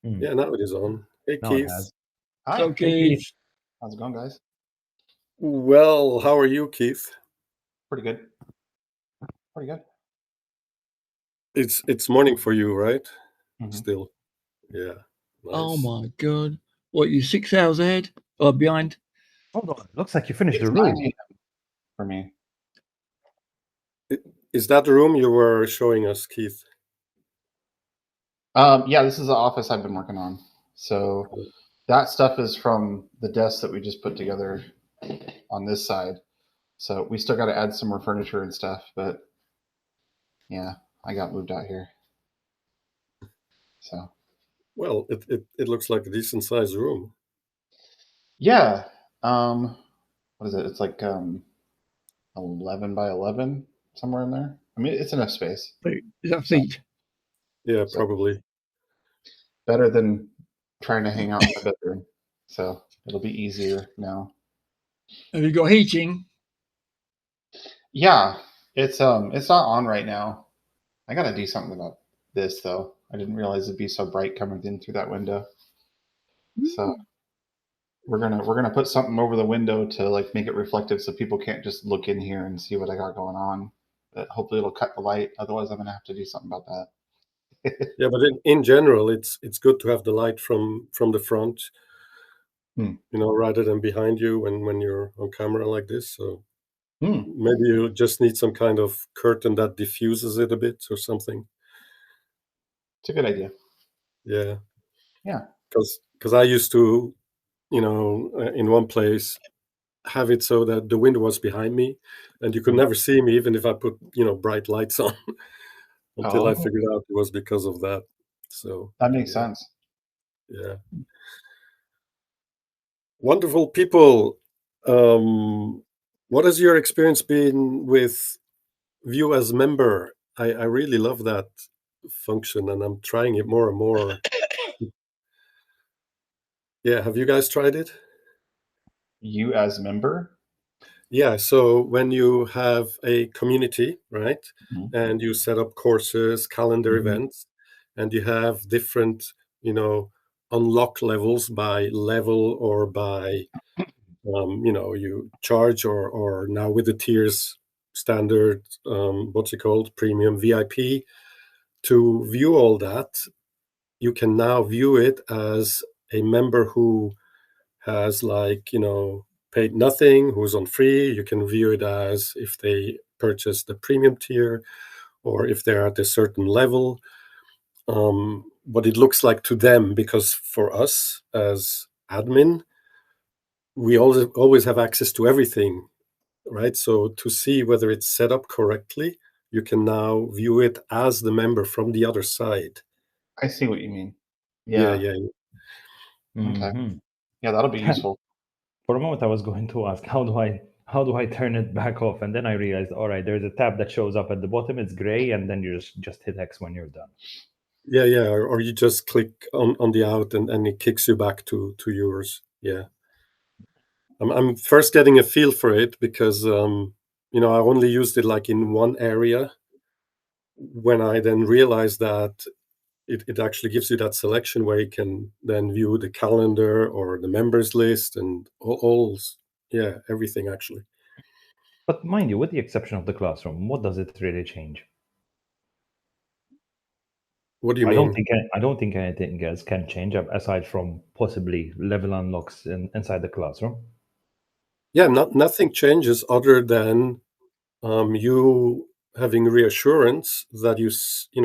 Hmm. Yeah, now it is on. Hey, Now it Keith. has. Hi. Hey, Okay. Keith. How's it going, guys? Well, how are you, Keith? Pretty good. Pretty good. It's morning for you, right? Mhm. Still. Yeah. Nice. Oh my god. What, you 6 hours ahead? Or behind? Hold on. Looks like you finished It's the 9 room. a.m. for me. Is that the room you were showing us, Keith? Yeah, this is the office I've been working on. So that stuff is from the desk that we just put together on this side. So we still got to add some more furniture and stuff, but yeah, I got moved out here. So Well, it looks like a decent sized room. yeah, what is it? It's like 11 by 11, somewhere in there. I mean, it's enough space. Is that feet? Yeah, So- probably. Better than trying to hang out in my bedroom. So it'll be easier now. Have you got heating? Yeah, it's not on right now. I gotta do something about this though. I didn't realize it'd be so bright coming in through that window. So we're gonna put something over the window to like make it reflective so people can't just look in here and see what I got going on. But hopefully it'll cut the light. Otherwise I'm gonna have to do something about that. Yeah, but in general, it's good to have the light from the front, rather than behind you when you're on camera like this. So maybe you just need some kind of curtain that diffuses it a bit or something. It's a good idea. Yeah. Yeah. Because I used to, in one place, have it so that the window was behind me, and you could never see me, even if I put bright lights on. Until I figured out it was because of that. So That makes sense. yeah. Wonderful people. What has your experience been with view as member? I really love that function, and I'm trying it more and more. Yeah, have you guys tried it? You as member? Yeah, so when you have a community, right, Mhm. and you set up courses, calendar Mhm. events, and you have different, unlock levels by level or by, you charge or now with the tiers, standard, what's it called, premium, VIP. To view all that, you can now view it as a member who has paid nothing, who's on free. You can view it as if they purchase the premium tier or if they're at a certain level, what it looks like to them, because for us as admin, we always have access to everything, right? So to see whether it's set up correctly, you can now view it as the member from the other side. I see what you mean. Yeah. Okay. Mhm. Yeah, that'll be useful. For a moment, I was going to ask, how do I turn it back off? And then I realized, all right, there's a tab that shows up at the bottom. It's gray, and then you just hit X when you're done. Yeah. Or you just click on the out and it kicks you back to yours. Yeah. I'm first getting a feel for it because I only used it like in one area. When I then realized that it actually gives you that selection where you can then view the calendar or the members list and everything actually. But mind you, with the exception of the classroom, what does it really change? What do you I don't mean? think I don't think anything else can change aside from possibly level unlocks inside the classroom. Yeah, nothing changes other than you having reassurance that you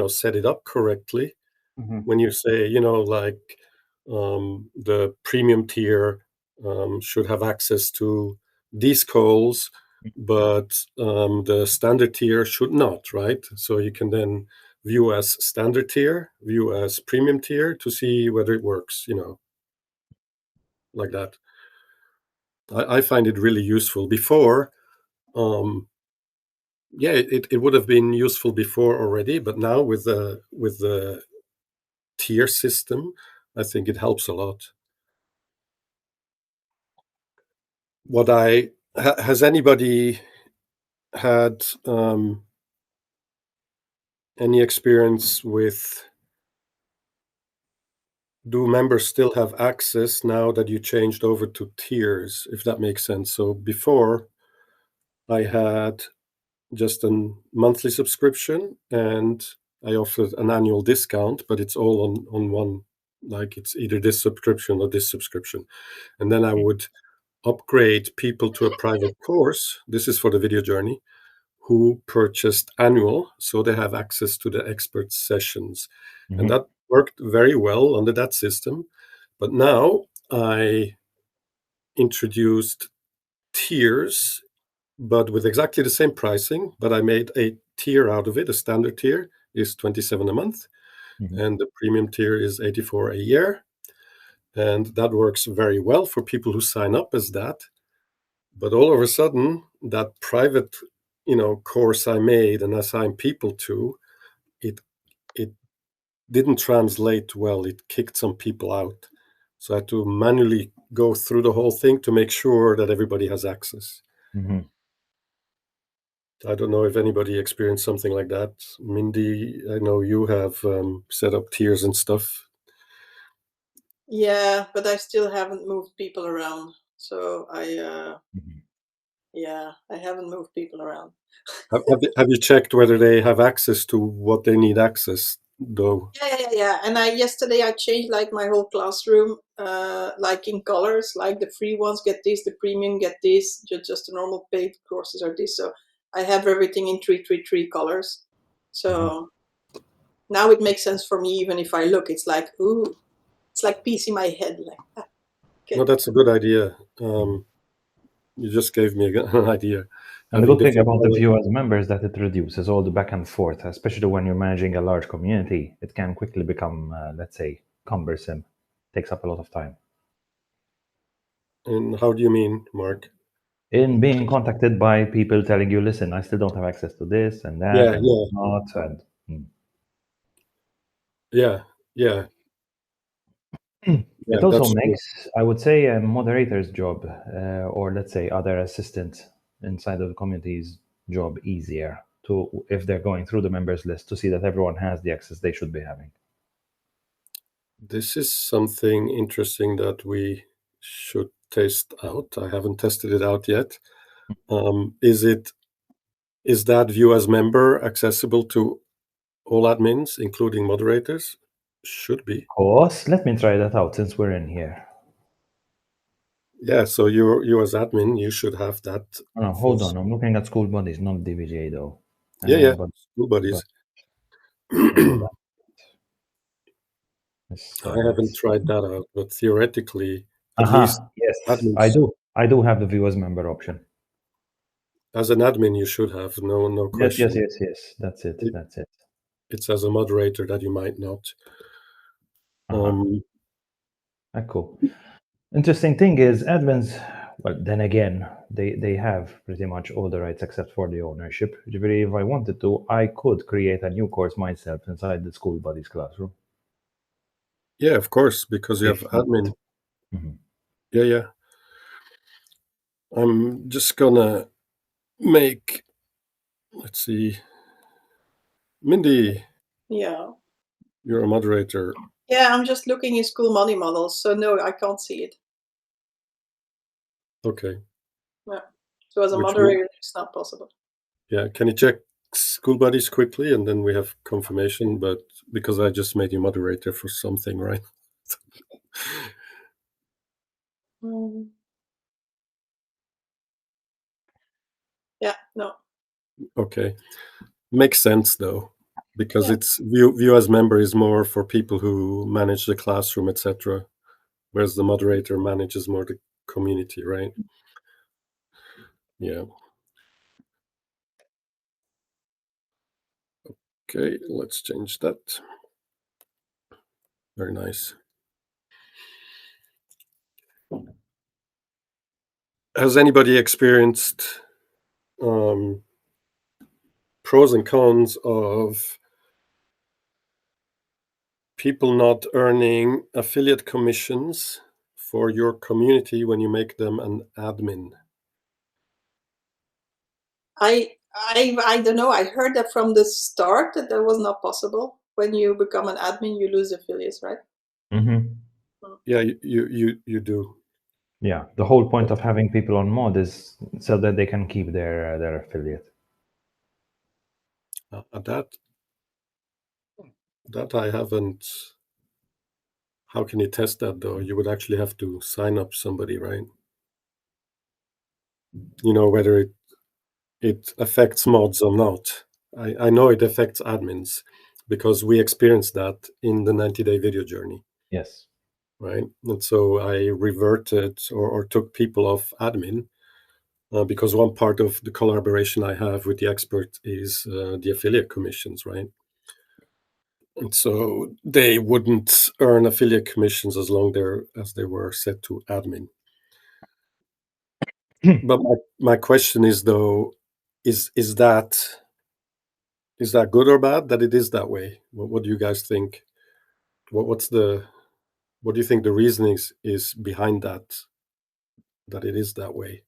set it up correctly. Mhm. When you say, like the premium tier should have access to these calls, but the standard tier should not, right? So you can then view as standard tier, view as premium tier to see whether it works, like that. I find it really useful. Before, it would have been useful before already, but now with the tier system, I think it helps a lot. Has anybody had any experience with do members still have access now that you changed over to tiers, if that makes sense? So before, I had just a monthly subscription, and I offered an annual discount, but it's all on one, like it's either this subscription or this subscription. And then I would upgrade people to a private course. This is for the video journey, who purchased annual, so they have access to the expert sessions. And that worked very well under that system. But now I introduced tiers, but with exactly the same pricing, but I made a tier out of it. A standard tier is $27 a month, and the premium tier is $84 a year. And that works very well for people who sign up as that. But all of a sudden, that private, course I made and assigned people to, it didn't translate well. It kicked some people out. So I had to manually go through the whole thing to make sure that everybody has access. I don't know if anybody experienced something like that. Mindy, I know you have set up tiers and stuff. Yeah, but I still haven't moved people around. So I haven't moved people around. Have you checked whether they have access to what they need access, though? Yeah. And yesterday I changed like my whole classroom, like in colors, like the free ones get this, the premium get this, just the normal paid courses are this. So I have everything in 333 colors. So now it makes sense for me, even if I look, it's like, ooh, it's like peace in my head. Like, No, that's a good idea. You just gave me an idea. And the good thing about the view as a member is that it reduces all the back and forth, especially when you're managing a large community. It can quickly become, let's say, cumbersome. Takes up a lot of time. And how do you mean, Mark? In being contacted by people telling you, listen, I still don't have access to this and that, It also makes, I would say, a moderator's job, or let's say other assistants inside of the community's job easier to, if they're going through the members list, to see that everyone has the access they should be having. This is something interesting that we should test out. I haven't tested it out yet. Is that view as member accessible to all admins, including moderators? Should be. Of course. Let me try that out since we're in here. Yeah, so you as admin, you should have that. Oh, hold on. I'm looking at Skool Buddies, not DVGA though. But Skool Buddies. I haven't tried that out, but theoretically, at least yes, admins, I do have the view as member option. As an admin, you should have no question. Yes. That's it. It's as a moderator that you might not. Cool. Interesting thing is admins, well, then again, they have pretty much all the rights except for the ownership. If I wanted to, I could create a new course myself inside the Skool Buddies classroom. Yeah, of course, because you have admin. Yeah. I'm just gonna make, let's see, Mindy. Yeah. You're a moderator. Yeah, I'm just looking in Skool money models, so no, I can't see it. Okay. Yeah. So as a moderator, it's not possible. Yeah, can you check Skool Buddies quickly, and then we have confirmation? But because I just made you moderator for something, right? Yeah. No. Okay. Makes sense though, because it's view as member is more for people who manage the classroom, etc., whereas the moderator manages more the community, right? Yeah. Okay, let's change that. Very nice. Has anybody experienced pros and cons of people not earning affiliate commissions for your community when you make them an admin? I don't know. I heard that from the start that was not possible. When you become an admin, you lose affiliates, right? Yeah, you do. Yeah, the whole point of having people on mod is so that they can keep their affiliate. That I haven't. How can you test that though? You would actually have to sign up somebody, right? Whether it affects mods or not. I know it affects admins because we experienced that in the 90-day video journey, Yes. right? And so I reverted or took people off admin because one part of the collaboration I have with the expert is the affiliate commissions, right? And so they wouldn't earn affiliate commissions as long as they were set to admin. But my question is though, is that good or bad that it is that way? What do you guys think? What do you think the reasoning is behind that it is that way?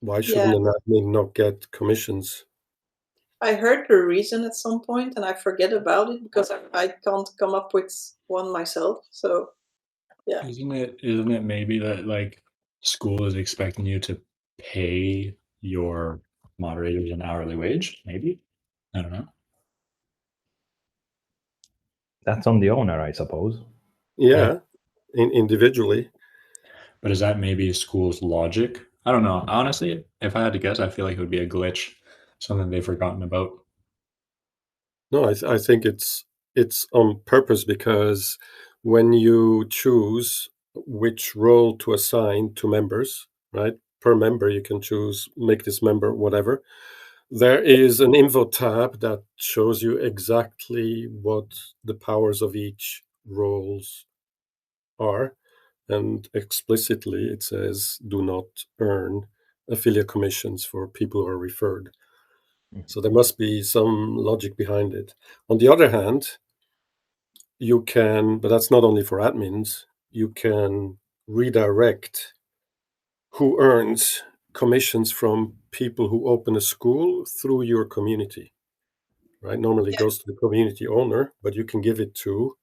Why shouldn't an admin not get commissions? I heard the reason at some point and I forget about it because I can't come up with one myself. So yeah. Isn't it maybe that like Skool is expecting you to pay your moderators an hourly wage? Maybe. I don't know. That's on the owner, I suppose. Yeah, individually. But is that maybe Skool's logic? I don't know. Honestly, if I had to guess, I feel like it would be a glitch, something they've forgotten about. No, I think it's on purpose because when you choose which role to assign to members, right? Per member, you can choose make this member whatever. There is an info tab that shows you exactly what the powers of each roles are, and explicitly it says do not earn affiliate commissions for people who are referred. So there must be some logic behind it. On the other hand, you can, but that's not only for admins, you can redirect who earns commissions from people who open a school through your community, right? Normally it goes to the community owner, but you can give it to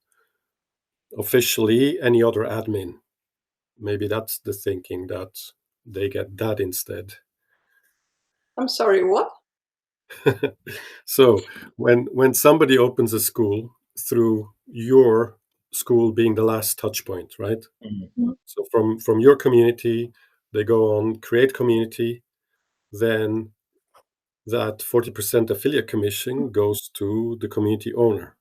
officially any other admin. Maybe that's the thinking, that they get that instead. I'm sorry, what? So when somebody opens a school through your school being the last touch point, right? Mhm. So from your community, they go on create community, then that 40% affiliate commission goes to the community owner.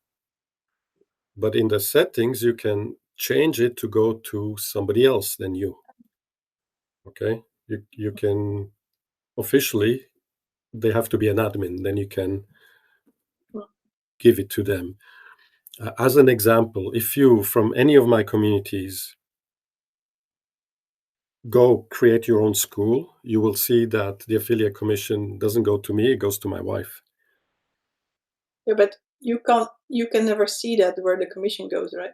But in the settings, you can change it to go to somebody else than you. Okay, you can officially, they have to be an admin, then you can give it to them. As an example, if you from any of my communities go create your own school, you will see that the affiliate commission doesn't go to me, it goes to my wife. Yeah, but you can never see that where the commission goes, right?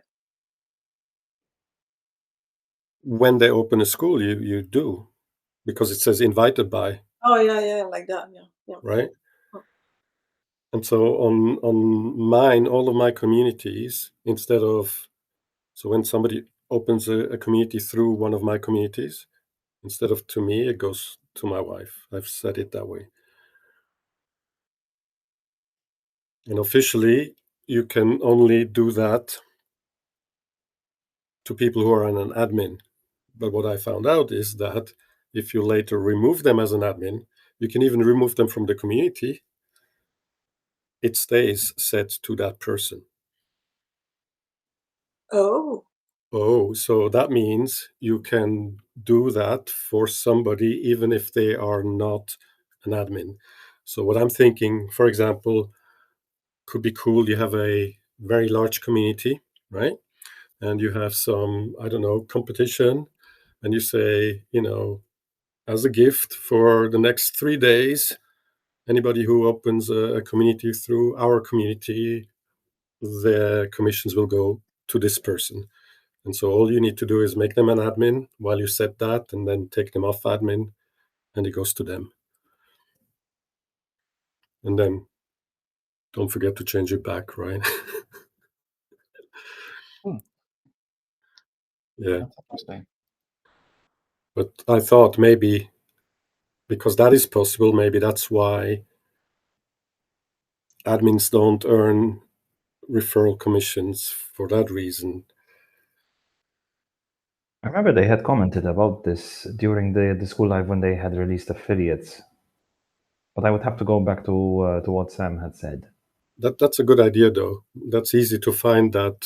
When they open a school, you do, because it says invited by. Oh yeah, like that. Yeah. Right? And so on mine, all of my communities, instead of, so when somebody opens a community through one of my communities, instead of to me, it goes to my wife. I've set it that way. And officially, you can only do that to people who are on an admin. But what I found out is that if you later remove them as an admin, you can even remove them from the community. It stays set to that person. Oh. Oh, so that means you can do that for somebody even if they are not an admin. So what I'm thinking, for example, could be cool. You have a very large community, right? And you have some, I don't know, competition, and you say, as a gift for the next 3 days, anybody who opens a community through our community, the commissions will go to this person. And so all you need to do is make them an admin while you set that, and then take them off admin, and it goes to them. And then don't forget to change it back, right? Yeah, That's interesting. but I thought maybe because that is possible, maybe that's why admins don't earn referral commissions for that reason. I remember they had commented about this during the School Live when they had released affiliates. But I would have to go back to what Sam had said. That's a good idea, though. That's easy to find that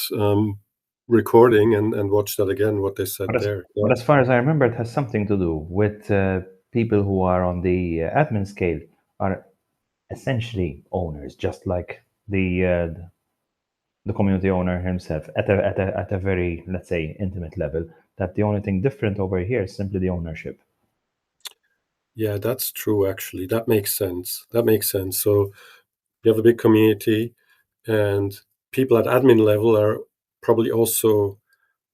recording and watch that again, what they said there. Yeah. But as far as I remember, it has something to do with people who are on the admin scale are essentially owners, just like the community owner himself at a very, let's say, intimate level. That the only thing different over here is simply the ownership. Yeah, that's true, actually. That makes sense. So you have a big community, and people at admin level are probably also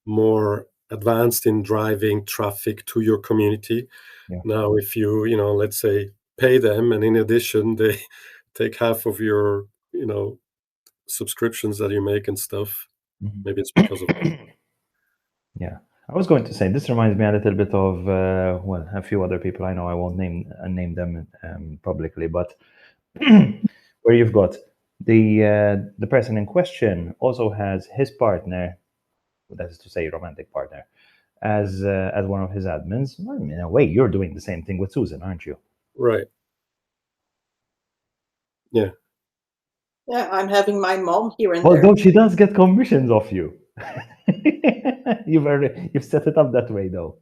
more advanced in driving traffic to your community. Yeah. Now, if you, let's say, pay them, and in addition, they take half of your, subscriptions that you make and stuff, maybe it's because of that. Yeah. I was going to say, this reminds me a little bit of, a few other people I know. I won't name them publicly, but where you've got the person in question also has his partner, that is to say, romantic partner, as one of his admins. Well, in a way, you're doing the same thing with Susan, aren't you? Right. Yeah. Yeah, I'm having my mom here and Although there. she does get commissions off you. You've set it up that way, though.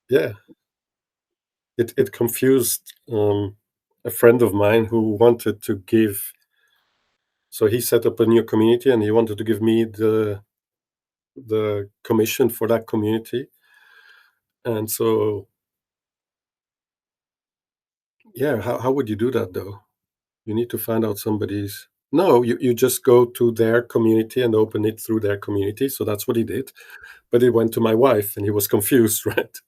Yeah. It confused a friend of mine who wanted to give. So he set up a new community, and he wanted to give me the commission for that community. And so, yeah, how would you do that, though? You need to find out somebody's. No, you just go to their community and open it through their community. So that's what he did. But it went to my wife, and he was confused, right?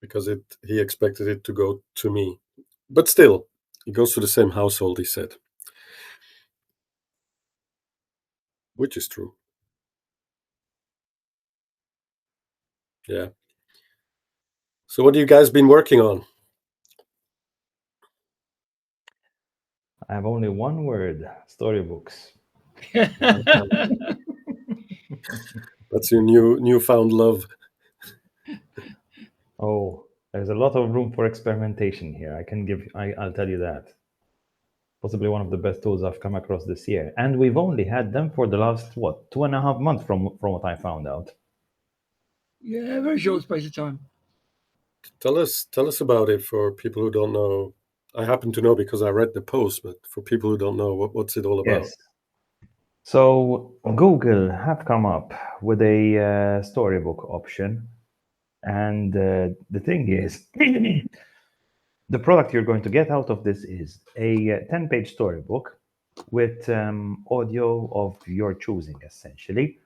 Because he expected it to go to me. But still, it goes to the same household, he said. Which is true. Yeah. So what have you guys been working on? I have only one word: storybooks. That's your newfound love. Oh, there's a lot of room for experimentation here. I'll tell you that. Possibly one of the best tools I've come across this year. And we've only had them for the last, 2.5 months from what I found out. Yeah, very short space of time. Tell us about it for people who don't know. I happen to know because I read the post, but for people who don't know, what's it all about? Yes. So Google have come up with a storybook option. And the thing is, the product you're going to get out of this is a 10-page storybook with audio of your choosing, essentially,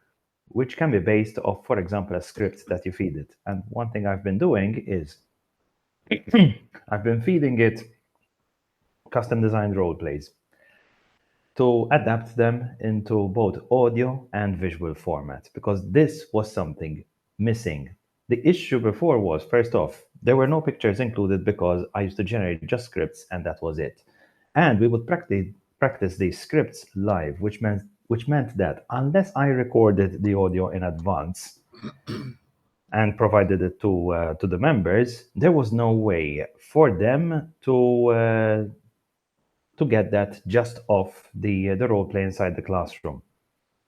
which can be based off, for example, a script that you feed it. And one thing I've been doing is I've been feeding it custom designed role plays to adapt them into both audio and visual format, because this was something missing. The issue before was, first off, there were no pictures included because I used to generate just scripts and that was it. And we would practice these scripts live, which meant that unless I recorded the audio in advance and provided it to the members, there was no way for them to get that just off the role play inside the classroom.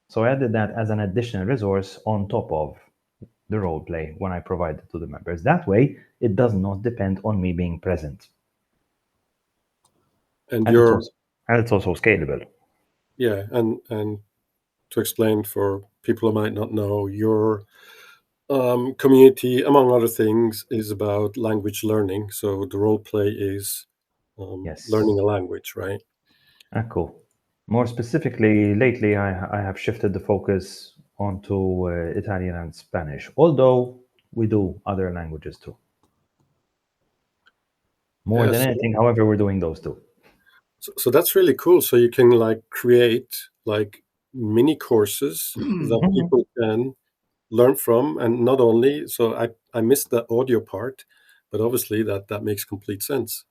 So I added that as an additional resource on top of the role play when I provide it to the members. That way, it does not depend on me being present. And it's also scalable. Yeah, and to explain for people who might not know, your community, among other things, is about language learning. So the role play is Yes. learning a language, right? Cool. More specifically, lately I have shifted the focus onto Italian and Spanish, although we do other languages too. More than anything, however, we're doing those two. So that's really cool. So you can like create like mini courses that people can learn from, and not only. So I missed the audio part, but obviously that makes complete sense.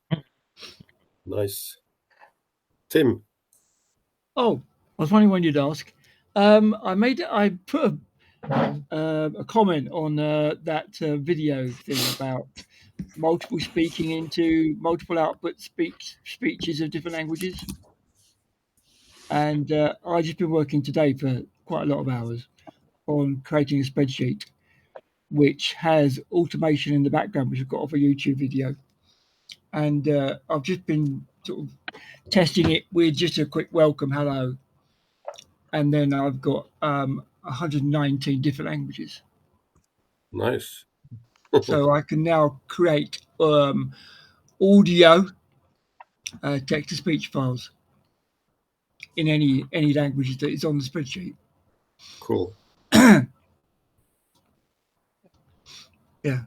Nice, Tim. Oh, I was wondering when you'd ask. I put a comment on that video thing about multiple speaking into multiple output speeches of different languages, and I've just been working today for quite a lot of hours on creating a spreadsheet which has automation in the background, which I've got off a YouTube video, and I've just been sort of testing it with just a quick welcome hello, and then I've got 119 different languages. Nice. So I can now create audio text to speech files in any language that is on the spreadsheet. Cool. Yeah,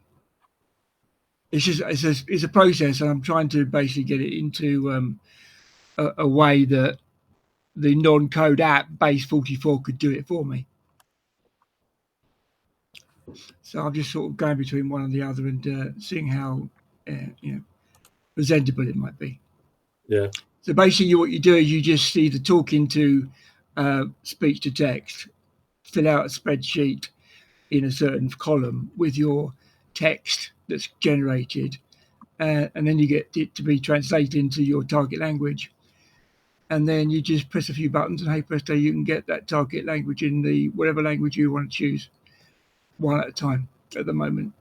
it's a process, and I'm trying to basically get it into a way that the non-code app Base 44 could do it for me. So I'm just sort of going between one and the other and seeing how presentable it might be. Yeah. So basically, what you do is you just either talk into speech to text, fill out a spreadsheet in a certain column with your text that's generated, and then you get it to be translated into your target language. And then you just press a few buttons, and hey presto, you can get that target language in the whatever language you want to choose, one at a time at the moment.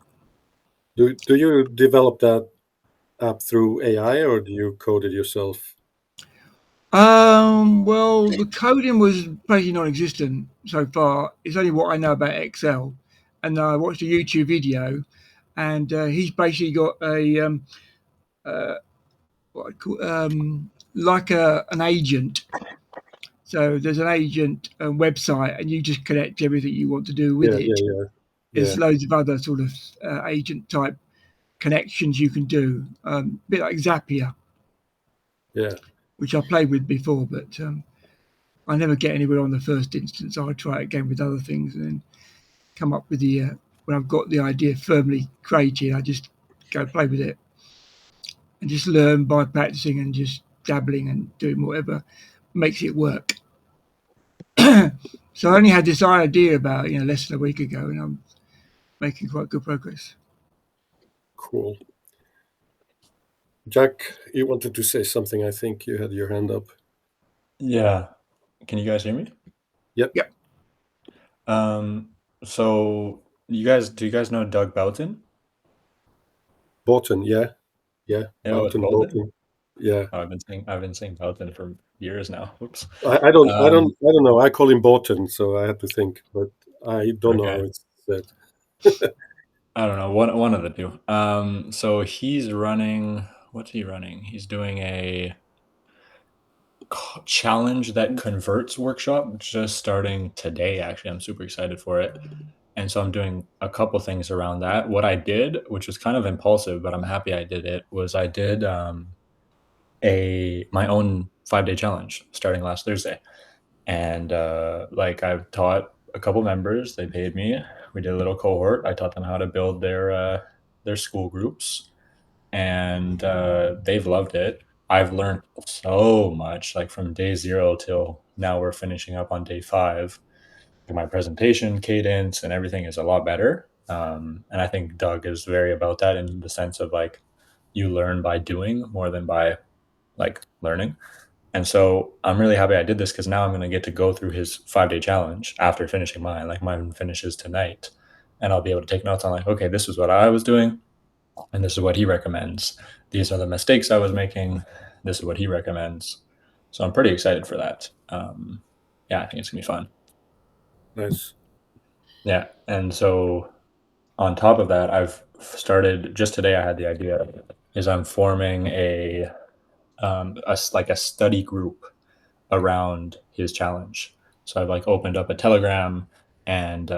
Do you develop that app through AI, or do you code it yourself? Well, the coding was basically non-existent so far. It's only what I know about Excel, and I watched a YouTube video, and he's basically got a what I call like an agent. So there's an agent website, and you just connect everything you want to do with it. Yeah. There's loads of other sort of agent type connections you can do, a bit like Zapier. Yeah. Which I played with before, but I never get anywhere on the first instance. I try it again with other things and then come up with the, when I've got the idea firmly created, I just go play with it and just learn by practicing and just dabbling and doing whatever makes it work. So I only had this idea about, less than a week ago, and I'm making quite good progress. Cool. Jack, you wanted to say something. I think you had your hand up. Yeah. Can you guys hear me? Yep. So do you guys know Doug Boughton? Boughton, yeah. Boughton. Boughton. Yeah. Oh, I've been saying Boughton for years now. Oops. I don't know. I call him Boughton, so I had to think, but I don't know how it's said. I don't know. One of the two. So he's running. What's he running? He's doing a challenge that converts workshop just starting today. Actually, I'm super excited for it. And so I'm doing a couple things around that. What I did, which was kind of impulsive, but I'm happy I did it, was I did my own 5-day challenge starting last Thursday. And I've taught a couple members, they paid me. We did a little cohort. I taught them how to build their school groups, and they've loved it. I've learned so much, like from day 0 till now we're finishing up on day 5. My presentation cadence and everything is a lot better. And I think Doug is very about that in the sense of like you learn by doing more than by like learning. And so I'm really happy I did this because now I'm going to get to go through his 5-day challenge after finishing mine. Like mine finishes tonight, and I'll be able to take notes on like, okay, this is what I was doing, and this is what he recommends. These are the mistakes I was making. This is what he recommends. So I'm pretty excited for that. I think it's gonna be fun. Nice. Yeah, and so on top of that, I've started just today. I had the idea is I'm forming a study group around his challenge. So I've opened up a Telegram, and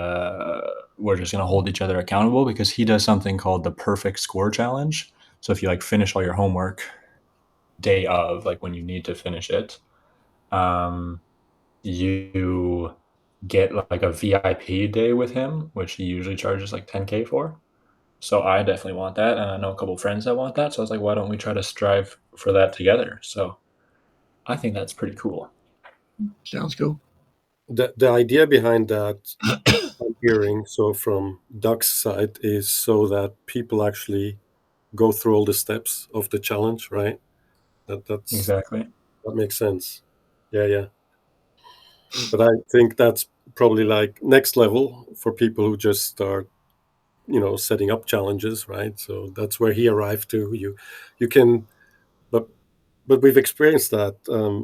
we're just going to hold each other accountable because he does something called the perfect score challenge. So if you finish all your homework, day of, like when you need to finish it, you get like a VIP day with him, which he usually charges like 10K for. So I definitely want that, and I know a couple friends that want that. So I was like, why don't we try to strive for that together? So I think that's pretty cool. Sounds cool. The idea behind that, I'm hearing, so from Doug's side, is so that people actually go through all the steps of the challenge, right? That's Exactly. that makes sense. Yeah. But I think that's probably like next level for people who just start, setting up challenges, right? So that's where he arrived to. You can, but we've experienced that.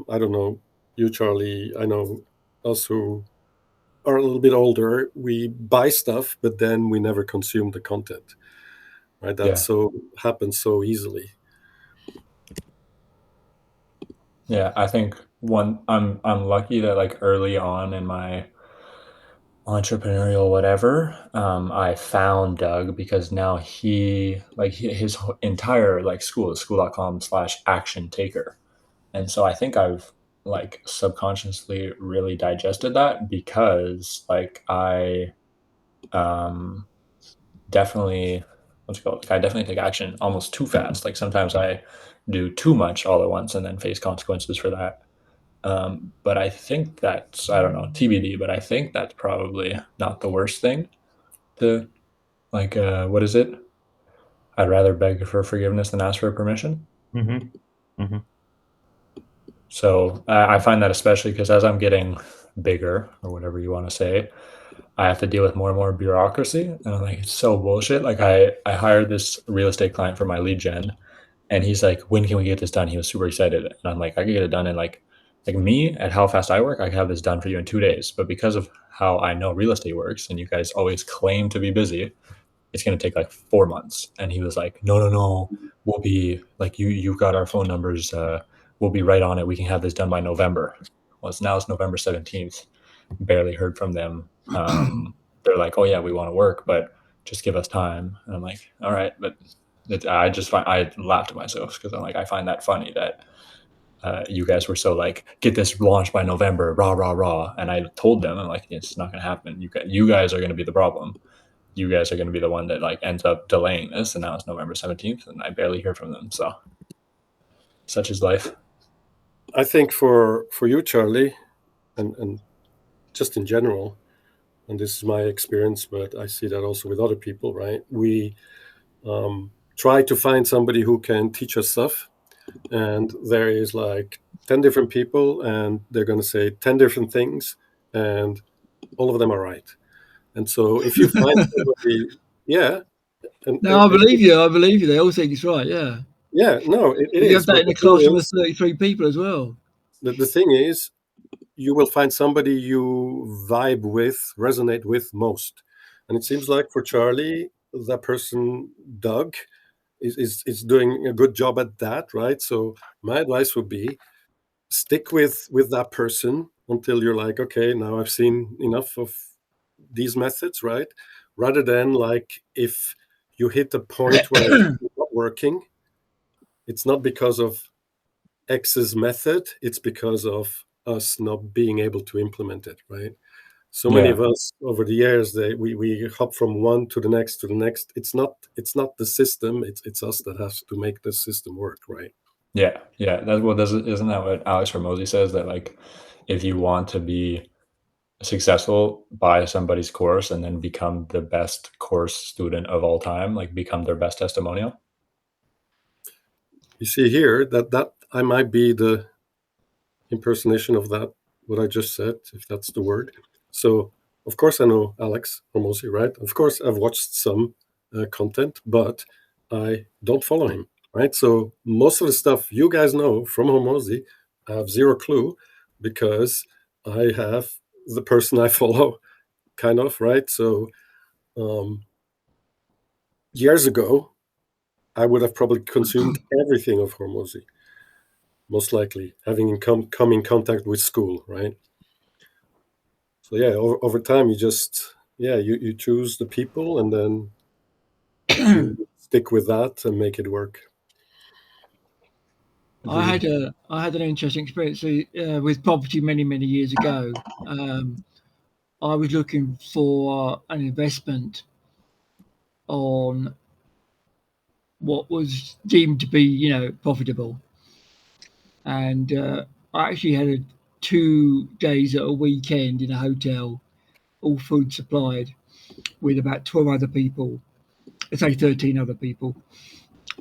I don't know, you, Charlie. I know us who are a little bit older. We buy stuff, but then we never consume the content, right? That so happens so easily. Yeah, I think I'm lucky that like early on in my entrepreneurial whatever, I found Doug because now his entire like school is school.com/action taker. And so I think I've like subconsciously really digested that because like I definitely I definitely take action almost too fast. Like sometimes I do too much all at once and then face consequences for that. But I think that's, I don't know, TBD, but I think that's probably not the worst thing to like, what is it? I'd rather beg for forgiveness than ask for permission. So I find that especially because as I'm getting bigger or whatever you want to say, I have to deal with more and more bureaucracy. And I'm like, it's so bullshit. Like I hired this real estate client for my lead gen and he's like, when can we get this done? He was super excited. And I'm like, I can get it done in like me at how fast I work, I can have this done for you in 2 days. But because of how I know real estate works and you guys always claim to be busy, it's going to take like 4 months. And he was like, no, we'll be like, you've got our phone numbers. We'll be right on it. We can have this done by November. Well, it's November 17th. Barely heard from them. They're like, oh yeah, we want to work, but just give us time. And I'm like, all right. But I laughed at myself because I'm like, I find that funny that you guys were so like, get this launched by November, rah. And I told them, I'm like, it's not going to happen. You guys are going to be the problem. You guys are going to be the one that like ends up delaying this. And now it's November 17th and I barely hear from them. So such is life. I think for you, Charlie, and just in general, and this is my experience, but I see that also with other people, right? We try to find somebody who can teach us stuff. And there is like 10 different people and they're going to say 10 different things and all of them are right. And so if you find somebody, I believe you. They all think it's right. Yeah. Yeah, no, it is. You have that in a classroom of 33 people as well. The thing is, you will find somebody you vibe with, resonate with most. And it seems like for Charlie, that person, Doug, is doing a good job at that, right? So my advice would be stick with that person until you're like, okay, now I've seen enough of these methods, right? Rather than like if you hit a point where it's not working, it's not because of X's method, it's because of us not being able to implement it, right? So many of us over the years, we hop from one to the next to the next. It's not the system, it's us that has to make the system work, right? Yeah. Isn't that what Alex Hormozy says, that like if you want to be successful, buy somebody's course and then become the best course student of all time, like become their best testimonial? You see here that I might be the impersonation of that, what I just said, if that's the word. So of course I know Alex Hormozy, right? Of course I've watched some content, but I don't follow him, right? So most of the stuff you guys know from Hormozy, I have zero clue because I have the person I follow, kind of, right? So years ago, I would have probably consumed everything of Hormozy, most likely, having come in contact with Skool, right? So yeah, over time, you just you choose the people and then you stick with that and make it work. I had an interesting experience with property many years ago. I was looking for an investment on what was deemed to be, profitable, and I actually had 2 days at a weekend in a hotel, all food supplied, with about 12 other people. Let's say 13 other people,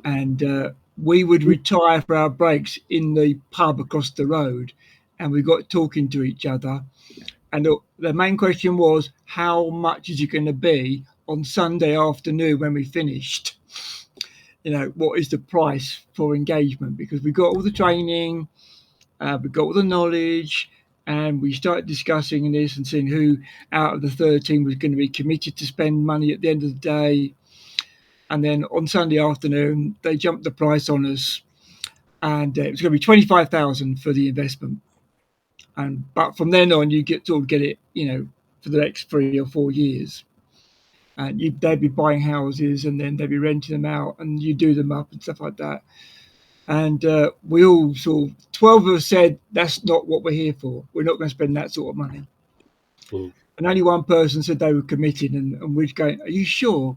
and we would retire for our breaks in the pub across the road, and we got talking to each other. And the main question was, how much is it going to be on Sunday afternoon when we finished? What is the price for engagement? Because we got all the training, we got all the knowledge, and we started discussing this and seeing who out of the 13 was going to be committed to spend money at the end of the day. And then on Sunday afternoon, they jumped the price on us, and it was going to be 25,000 for the investment. But from then on, you get it, for the next 3 or 4 years. And they'd be buying houses, and then they'd be renting them out, and you do them up and stuff like that. And we all 12 of us said, that's not what we're here for. We're not going to spend that sort of money. Mm. And only one person said they were committed, and we're going, are you sure?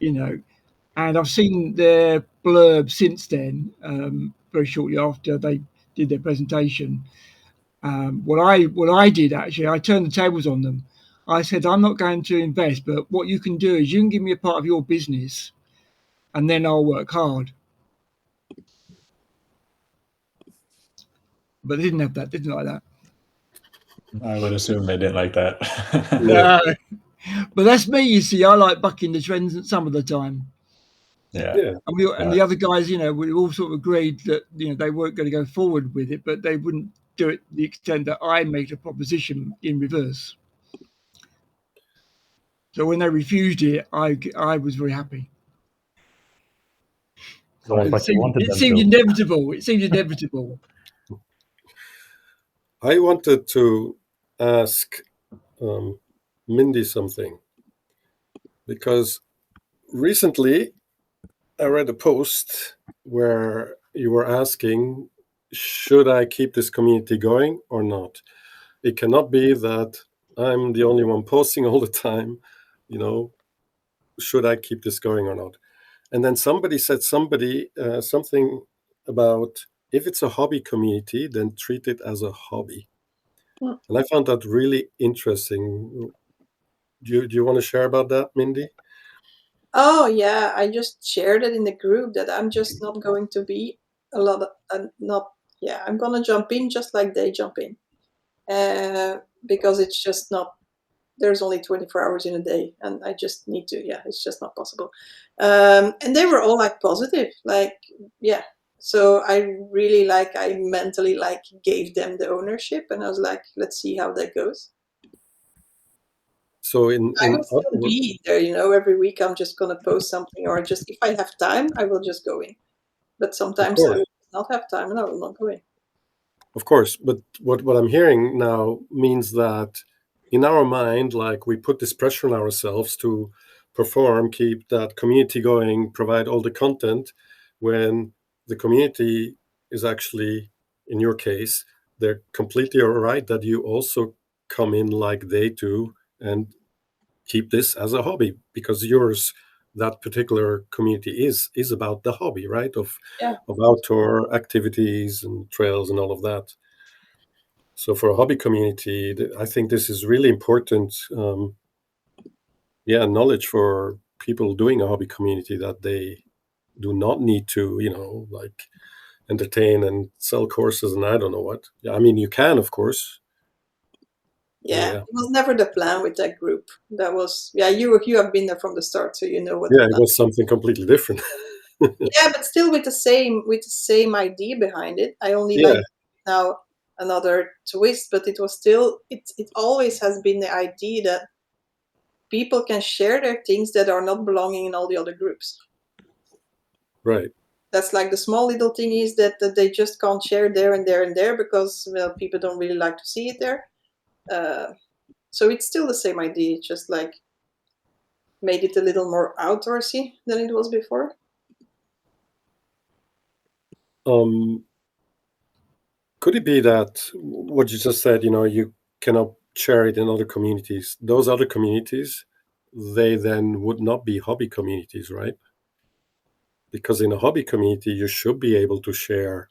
And I've seen their blurb since then, very shortly after they did their presentation. What I did, actually, I turned the tables on them. I said, I'm not going to invest, but what you can do is you can give me a part of your business, and then I'll work hard. But they didn't have that, didn't like that. I would assume they didn't like that. No. But that's me, you see. I like bucking the trends some of the time. Yeah. And the other guys, we all sort of agreed that, they weren't going to go forward with it, but they wouldn't do it to the extent that I made a proposition in reverse. So when they refused it, I was very happy. It seemed inevitable. It seemed inevitable. I wanted to ask Mindy something, because recently I read a post where you were asking, should I keep this community going or not? It cannot be that I'm the only one posting all the time, should I keep this going or not? And then somebody said something about, if it's a hobby community, then treat it as a hobby. Mm. And I found that really interesting. Do you want to share about that, Mindy? Oh yeah, I just shared it in the group that I'm just not going to be I'm gonna jump in just like they jump in, because it's just not. There's only 24 hours in a day, and I just need to. Yeah, it's just not possible. And they were all like positive, So I really I mentally gave them the ownership, and I was like, let's see how that goes. So I will still be there, every week I'm just going to post something, or just if I have time, I will just go in. But sometimes I will not have time and I will not go in. Of course, but what I'm hearing now means that in our mind, we put this pressure on ourselves to perform, keep that community going, provide all the content, when the community is actually, in your case, they're completely all right that you also come in like they do and keep this as a hobby, because that particular community is about the hobby, right? Of outdoor activities and trails and all of that. So for a hobby community, I think this is really important. Knowledge for people doing a hobby community, that they do not need to, entertain and sell courses and I don't know what. I mean, you can, of course. Yeah, it was never the plan with that group. That was, you have been there from the start, so you know what. Yeah, it was something completely different. Yeah, but still with the same idea behind it. I only now another twist, but it was still, it always has been the idea that people can share their things that are not belonging in all the other groups. Right. That's the small little thing is that they just can't share there and there and there because people don't really like to see it there. So it's still the same idea, just made it a little more outdoorsy than it was before. could it be that what you just said, you cannot share it in other communities? Those other communities, they then would not be hobby communities, right? Because in a hobby community, you should be able to share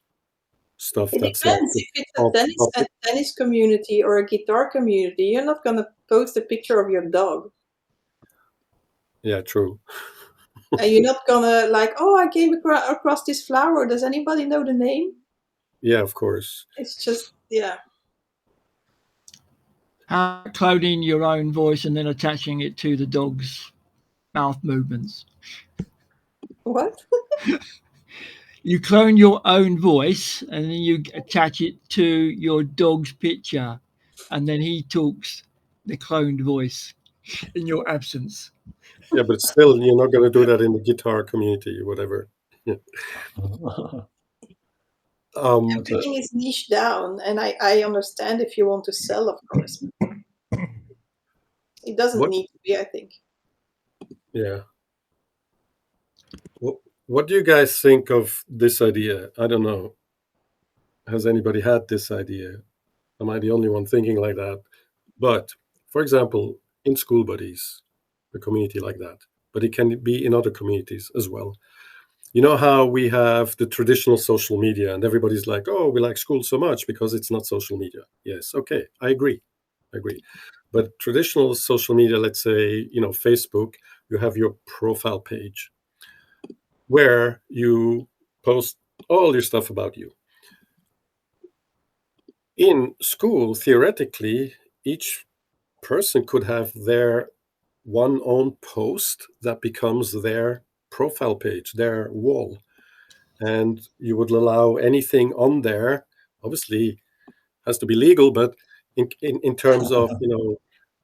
stuff It that's like depends. If it's off a topic. tennis community or a guitar community, you're not going to post a picture of your dog. Yeah, true. And you're not going to like, oh, I came across this flower. Does anybody know the name? Yeah, of course. It's just, yeah. How cloning your own voice and then attaching it to the dog's mouth movements. What? You clone your own voice and then you attach it to your dog's picture, and then he talks the cloned voice in your absence. Yeah, but still, you're not going to do that in the guitar community, whatever. Yeah. Everything is niche down, and I understand if you want to sell, of course. It doesn't need to be, I think. Yeah. What do you guys think of this idea? I don't know. Has anybody had this idea? Am I the only one thinking like that? But, for example, in Skool Buddies, a community like that, but it can be in other communities as well. You know how we have the traditional social media and everybody's like, oh, we like school so much because it's not social media. Yes, okay, I agree. But traditional social media, let's say, Facebook, you have your profile page where you post all your stuff about you. In school, theoretically, each person could have their one own post that becomes their profile page, their wall. And you would allow anything on there, obviously has to be legal, but in terms of,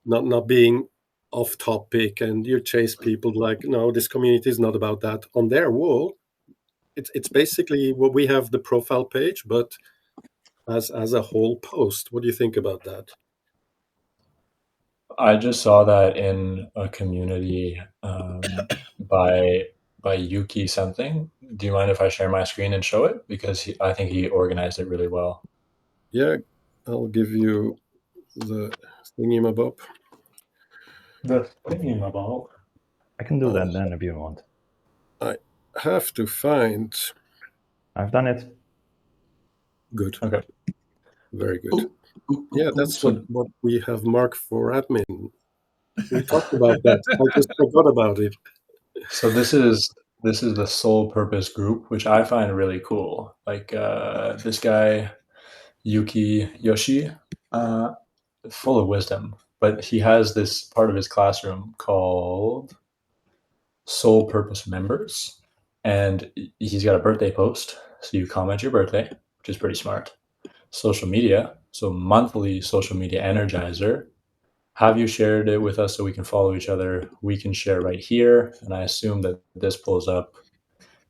not being off topic, and you chase people like, no, this community is not about that. On their wall, it's basically what we have the profile page, but as a whole post. What do you think about that? I just saw that in a community by Yuki something. Do you mind if I share my screen and show it? Because I think he organized it really well. Yeah, I'll give you the thingy-mabob. The thingy-mabob. I can do that then if you want. I have to find. I've done it. Good. Okay. Very good. Yeah, that's what we have marked for admin. We talked about that. I just forgot about it. So this is the sole purpose group, which I find really cool. Like this guy, Yuki Yoshi, full of wisdom, but he has this part of his classroom called Sole Purpose Members, and he's got a birthday post. So you comment your birthday, which is pretty smart. Social media, so monthly social media energizer. Have you shared it with us so we can follow each other? We can share right here. And I assume that this pulls up.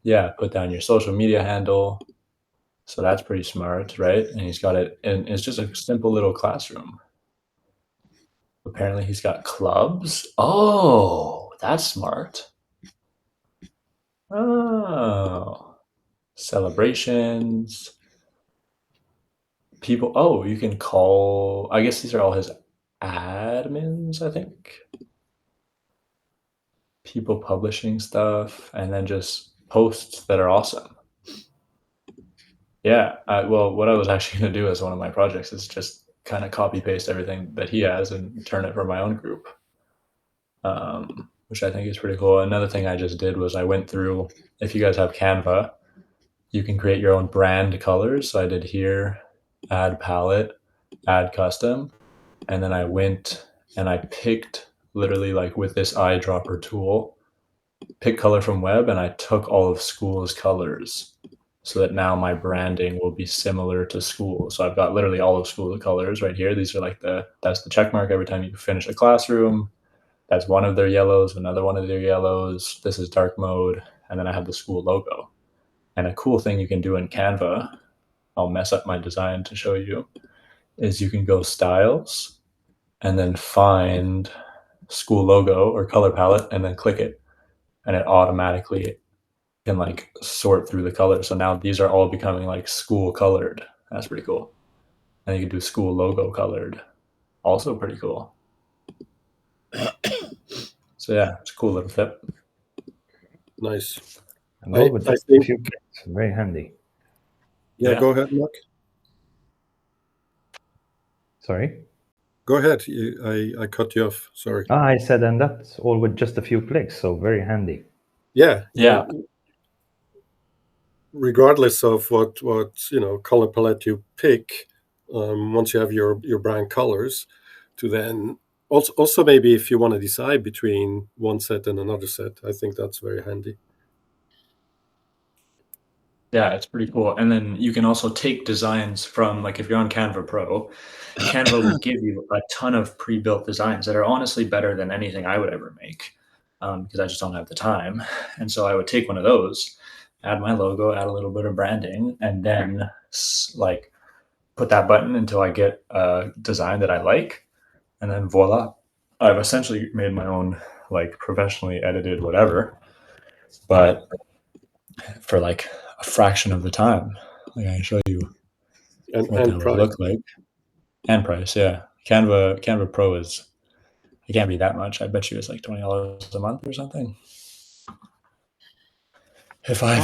Yeah, put down your social media handle. So that's pretty smart, right? And he's got it, and it's just a simple little classroom. Apparently he's got clubs. Oh, that's smart. Oh, celebrations. People, oh, you can call, I guess these are all his admins, I think. People publishing stuff, and then just posts that are awesome. Yeah, well, what I was actually going to do as one of my projects is just kind of copy paste everything that he has and turn it for my own group, which I think is pretty cool. Another thing I just did was I went through, if you guys have Canva, you can create your own brand colors. So I did here, add palette, add custom, and then I went and I picked literally like with this eyedropper tool, pick color from web, and I took all of Skool's colors so that now my branding will be similar to Skool. So I've got literally all of Skool's colors right here. These are like that's the check mark every time you finish a classroom. That's one of their yellows, another one of their yellows. This is dark mode. And then I have the Skool logo. And a cool thing you can do in Canva, I'll mess up my design to show you, is you can go styles and then find Skool logo or color palette and then click it. And it automatically can like sort through the colors. So now these are all becoming like Skool colored That's pretty cool. And you can do school logo colored. Also pretty cool. So yeah, it's a cool little tip. Nice. And all with I just a think- few clicks. Very handy. Yeah, go ahead, Mark. Sorry? Go ahead. I cut you off. Sorry. I said, and that's all with just a few clicks, so very handy. Yeah. Yeah. Regardless of what color palette you pick, once you have your brand colors, to then also maybe if you want to decide between one set and another set, I think that's very handy. Yeah, it's pretty cool. And then you can also take designs from, like, if you're on Canva Pro, Canva will give you a ton of pre-built designs that are honestly better than anything I would ever make, because I just don't have the time. And so I would take one of those, add my logo, add a little bit of branding, and then like put that button until I get a design that I like, and then voila, I've essentially made my own, like, professionally edited whatever, but for like a fraction of the time. Like, I can show you And what that would look like. And price, yeah. Canva Pro it can't be that much. I bet you it's like $20 a month or something. If I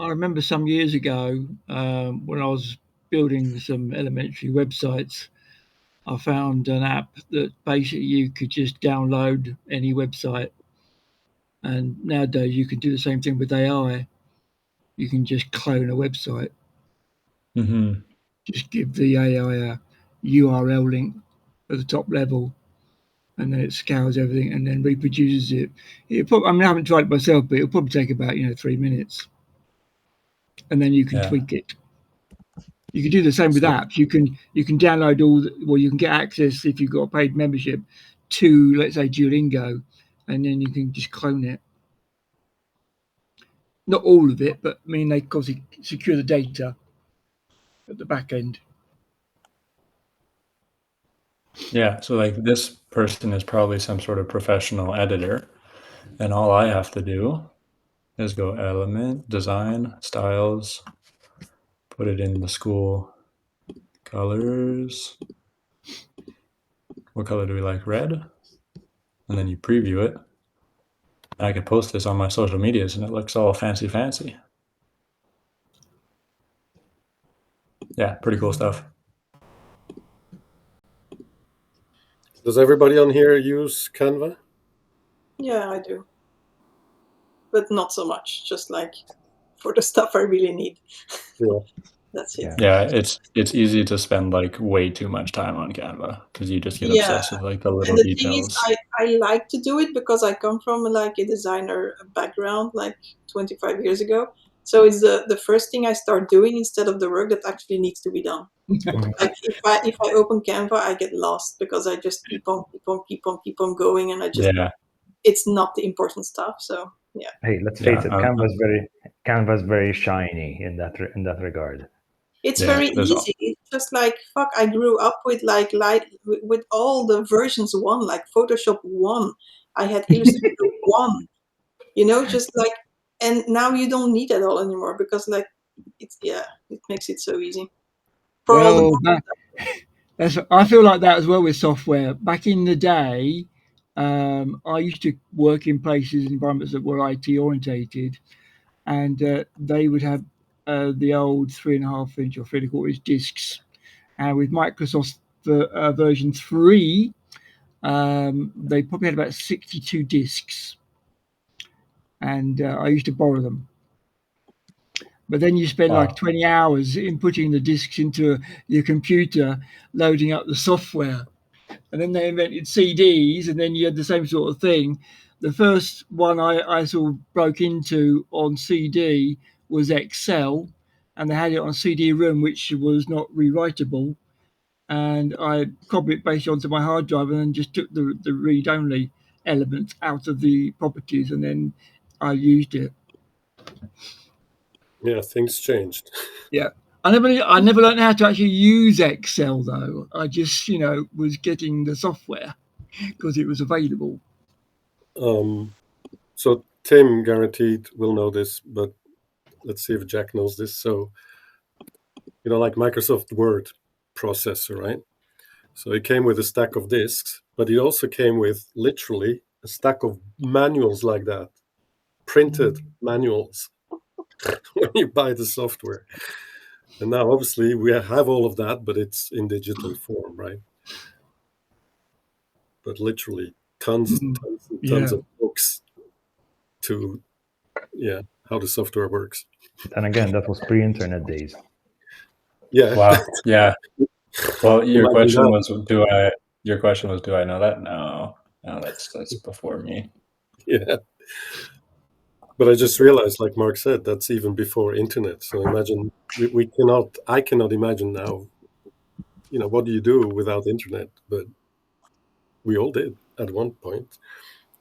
remember some years ago when I was building some elementary websites, I found an app that basically you could just download any website. And nowadays you can do the same thing with AI. You can just clone a website. Mm-hmm. Just give the AI a URL link at the top level, and then it scours everything and then reproduces it. I haven't tried it myself, but it'll probably take about 3 minutes, and then you can tweak it. You can do the same with apps. You can download you can get access if you've got a paid membership to, let's say, Duolingo, and then you can just clone it. Not all of it, but they obviously secure the data at the back end. Yeah, so like this person is probably some sort of professional editor, and all I have to do is go element, design, styles, put it in the school colors. What color do we like? Red. And then you preview it. And I can post this on my social medias and it looks all fancy. Yeah, pretty cool stuff. Does everybody on here use Canva? Yeah, I do. But not so much, just like for the stuff I really need. Yeah. That's it. Yeah, it's easy to spend like way too much time on Canva because you just get obsessed with like the little And the details. thing is, I like to do it because I come from like a designer background like 25 years ago. So it's the first thing I start doing instead of the work that actually needs to be done. Like if I open Canva, I get lost because I just keep on going, and I just it's not the important stuff. So yeah. Hey, let's face it, Canva's very shiny in that regard. It's very easy. It's just like, fuck, I grew up with with all the versions 1, like Photoshop 1. I had Illustrator 1, just like, and now you don't need it all anymore because like, it makes it so easy. I feel like that as well with software. Back in the day, I used to work in places, environments that were IT orientated, and they would have the old 3.5 inch or 3.25 inch discs. And with Microsoft version 3, they probably had about 62 discs. And I used to borrow them. But then you spend like 20 hours inputting the discs into your computer, loading up the software. And then they invented CDs, and then you had the same sort of thing. The first one I sort of broke into on CD was Excel, and they had it on CD-ROM, which was not rewritable. And I copied it based onto my hard drive and then just took the read-only element out of the properties, and then I used it. Yeah, things changed. Yeah. I never learned how to actually use Excel, though. I just, was getting the software because it was available. So Tim guaranteed will know this, but let's see if Jack knows this. So like Microsoft Word processor, right? So it came with a stack of disks, but it also came with literally a stack of manuals like that, printed manuals when you buy the software. And now obviously we have all of that, but it's in digital form, right? But literally tons and tons of books to how the software works. And again, that was pre-internet days. Yeah. Wow. Yeah. Well, your Imagine question that. was, do I know that? No, that's before me. Yeah. But I just realized, like Mark said, that's even before internet. So imagine I cannot imagine now, what do you do without internet? But we all did at one point.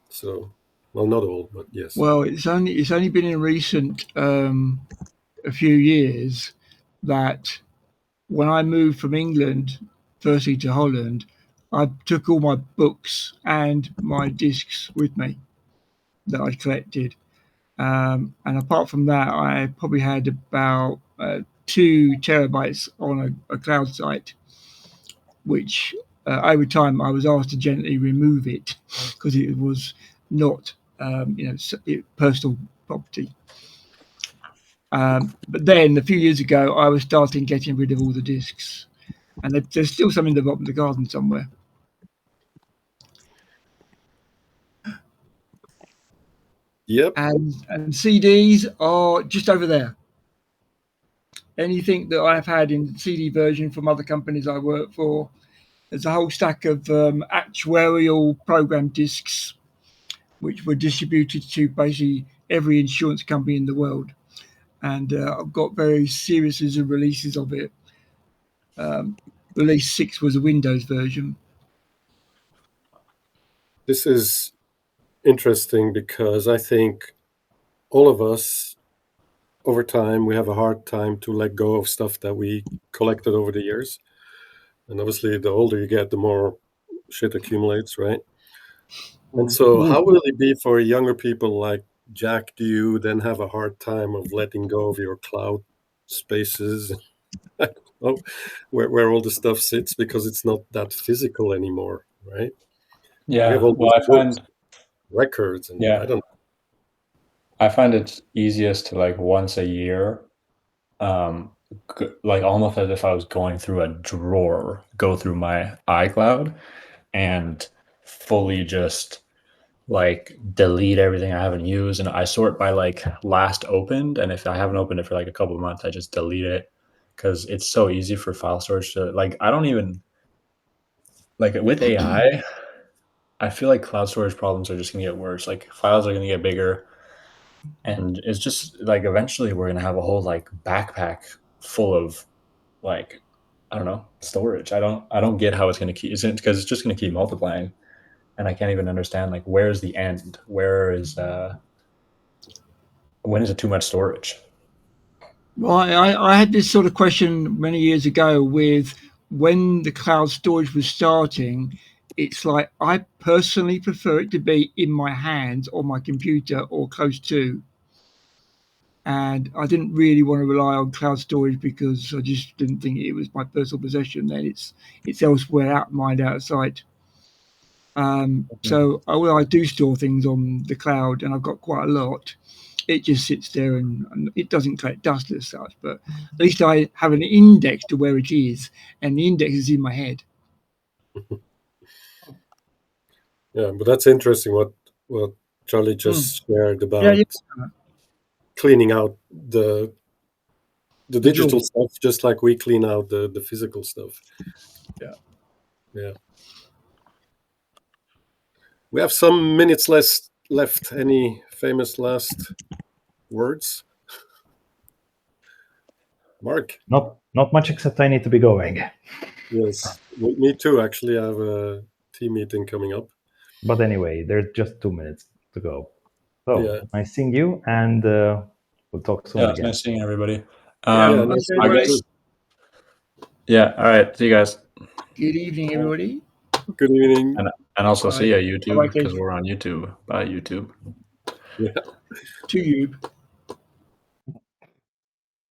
So, well, not all, but yes. Well, it's only been in recent a few years that when I moved from England, firstly to Holland, I took all my books and my discs with me that I collected. And apart from that, I probably had about 2 terabytes on a cloud site, which over time I was asked to gently remove it because it was not, personal property. But then a few years ago, I was starting getting rid of all the discs, and there's still some in the bottom of the garden somewhere. Yep. And CDs are just over there. Anything that I've had in CD version from other companies I work for, there's a whole stack of actuarial program discs, which were distributed to basically every insurance company in the world. And I've got various series of releases of it. Release 6 was a Windows version. This is interesting because I think all of us, over time, we have a hard time to let go of stuff that we collected over the years. And obviously, the older you get, the more shit accumulates, right? And so how will it be for younger people like Jack? Do you then have a hard time of letting go of your cloud spaces? I don't know where all the stuff sits because it's not that physical anymore, right? Yeah. We have all Well, these books, records, and I don't know. I find it's easiest to like once a year, like almost as if I was going through a drawer, go through my iCloud and fully just like delete everything I haven't used. And I sort by like last opened. And if I haven't opened it for like a couple of months, I just delete it because it's so easy for file storage to like, I don't even like with AI, I feel like cloud storage problems are just going to get worse. Like files are going to get bigger. And it's just like eventually we're gonna have a whole like backpack full of like I don't know storage. I don't get how it's gonna keep because it's just gonna keep multiplying, and I can't even understand like where's the end? Where is when is it too much storage? Well, I had this sort of question many years ago with when the cloud storage was starting. It's like I personally prefer it to be in my hands or my computer or close to. And I didn't really want to rely on cloud storage because I just didn't think it was my personal possession. Then it's elsewhere, out of mind, out of sight. So although I do store things on the cloud, and I've got quite a lot, it just sits there and it doesn't collect dust as such. But at least I have an index to where it is, and the index is in my head. Yeah, but that's interesting what Charlie just shared about cleaning out the digital stuff, just like we clean out the physical stuff. Yeah. We have some minutes left. Any famous last words? Mark? Not much, except I need to be going. Yes, me too. Actually, I have a team meeting coming up. But anyway, there's just 2 minutes to go. So nice seeing you, and we'll talk soon. Yeah, it's nice seeing everybody. Nice I guess. Yeah. All right. See you guys. Good evening, everybody. Good evening. And also see you, YouTube, because we're on YouTube. Bye, YouTube. Yeah. To you.